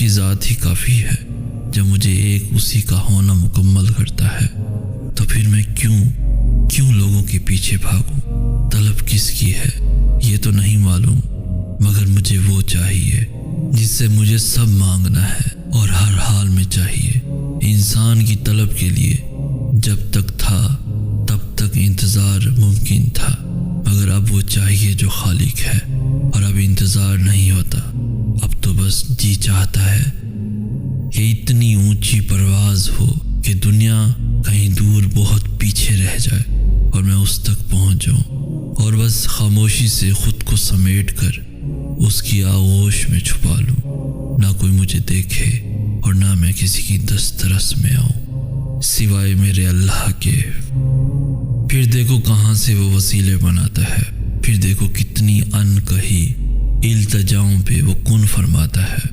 की ज़ात ही काफ़ी है। जब मुझे एक उसी का होना मुकम्मल करता है तो फिर मैं क्यों लोगों के पीछे भागूं? तलब किसकी है ये तो नहीं मालूम, मगर मुझे वो चाहिए जिससे मुझे सब मांगना है और हर हाल में चाहिए। इंसान की तलब के लिए जब तक था तब तक इंतज़ार मुमकिन था, मगर अब वो चाहिए जो खालिक है और अब इंतज़ार नहीं होता। अब तो बस जी चाहता है कि इतनी ऊंची परवाज़ हो कि दुनिया कहीं दूर बहुत पीछे रह जाए और मैं उस तक पहुंच जाऊं और बस खामोशी से खुद को समेट कर उसकी आगोश में छुपा लूं। ना कोई मुझे देखे और ना मैं किसी की दस्तरस में आऊं सिवाय मेरे अल्लाह के। फिर देखो कहाँ से वो वसीले बनाता है, फिर देखो कितनी अनकही इल्तजाओं पे वो कुन फरमाता है।